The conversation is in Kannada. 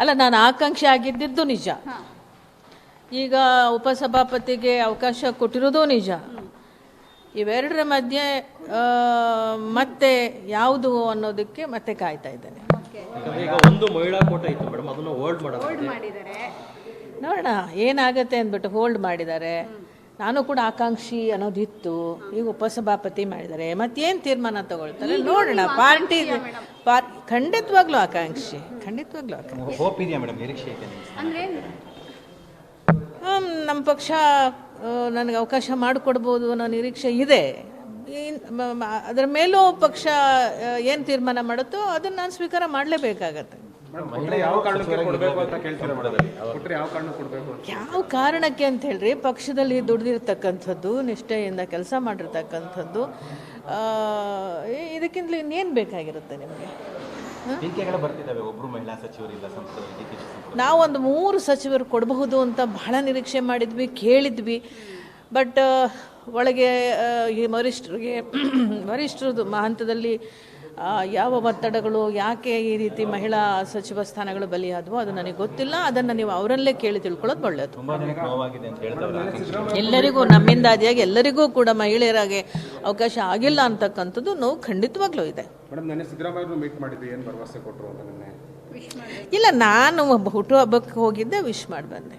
ಅಲ್ಲ, ನಾನು ಆಕಾಂಕ್ಷಿ ಆಗಿದ್ದಿದ್ದು ನಿಜ. ಈಗ ಉಪಸಭಾಪತಿಗೆ ಅವಕಾಶ ಕೊಟ್ಟಿರೋದು ನಿಜ. ಇವೆರಡರ ಮಧ್ಯೆ ಮತ್ತೆ ಯಾವುದು ಅನ್ನೋದಕ್ಕೆ ಮತ್ತೆ ಕಾಯ್ತಾ ಇದ್ದೇನೆ. ಈಗ ಒಂದು ಮಹಿಳಾ ಕೋಟ ಇತ್ತು ಮೇಡಮ್, ಅದನ್ನು ಹೋಲ್ಡ್ ಮಾಡಿದ್ದಾರೆ. ನೋಡೋಣ ಏನಾಗತ್ತೆ ಅಂದ್ಬಿಟ್ಟು ಹೋಲ್ಡ್ ಮಾಡಿದ್ದಾರೆ. ನಾನು ಕೂಡ ಆಕಾಂಕ್ಷಿ ಅನ್ನೋದಿತ್ತು, ಈಗ ಉಪಸಭಾಪತಿ ಮಾಡಿದ್ದಾರೆ. ಮತ್ತೇನು ತೀರ್ಮಾನ ತಗೊಳ್ತಾರೆ ನೋಡೋಣ. ಪಾರ್ಟಿ ಖಂಡಿತವಾಗ್ಲೂ ಆಕಾಂಕ್ಷಿ. ನಮ್ಮ ಪಕ್ಷ ನನಗೆ ಅವಕಾಶ ಮಾಡಿಕೊಡ್ಬೋದು ಅನ್ನೋ ನಿರೀಕ್ಷೆ ಇದೆ. ಅದರ ಮೇಲೂ ಪಕ್ಷ ಏನು ತೀರ್ಮಾನ ಮಾಡುತ್ತೋ ಅದನ್ನು ನಾನು ಸ್ವೀಕಾರ ಮಾಡಲೇಬೇಕಾಗತ್ತೆ. ಯಾವ ಕಾರಣಕ್ಕೆ ಅಂತ ಹೇಳ್ರಿ, ಪಕ್ಷದಲ್ಲಿ ದುಡ್ದಿರ್ತಕ್ಕಂಥದ್ದು, ನಿಷ್ಠೆಯಿಂದ ಕೆಲಸ ಮಾಡಿರ್ತಕ್ಕಂಥದ್ದು, ಇದಕ್ಕಿಂತಲೂ ಇನ್ನೇನು ಬೇಕಾಗಿರುತ್ತೆ ನಿಮಗೆ? ನಾವೊಂದು 3 ಸಚಿವರು ಕೊಡಬಹುದು ಅಂತ ಬಹಳ ನಿರೀಕ್ಷೆ ಮಾಡಿದ್ವಿ, ಕೇಳಿದ್ವಿ. ಬಟ್ ಒಳಗೆ ಈ ವರಿಷ್ಠರದು ಹಂತದಲ್ಲಿ ಯಾವ ಒತ್ತಡಗಳು, ಯಾಕೆ ಈ ರೀತಿ ಮಹಿಳಾ ಸಚಿವ ಸ್ಥಾನಗಳು ಬಲಿಯಾದವು ಅದು ನನಗೆ ಗೊತ್ತಿಲ್ಲ. ಅದನ್ನು ನೀವು ಅವರಲ್ಲೇ ಕೇಳಿ ತಿಳ್ಕೊಳ್ಳೋದು ಒಳ್ಳೆಯದು. ಎಲ್ಲರಿಗೂ ನಮ್ಮಿಂದಾದಿಯಾಗಿ ಎಲ್ಲರಿಗೂ ಕೂಡ ಮಹಿಳೆಯರಾಗೆ ಅವಕಾಶ ಆಗಿಲ್ಲ ಅಂತಕ್ಕಂಥದ್ದು ನೋವು ಖಂಡಿತವಾಗ್ಲೂ ಇದೆ. ಇಲ್ಲ, ನಾನು ಹುಟ್ಟುಹಬ್ಬಕ್ಕೆ ಹೋಗಿದ್ದೆ, ವಿಶ್ ಮಾಡಿ ಬಂದೆ.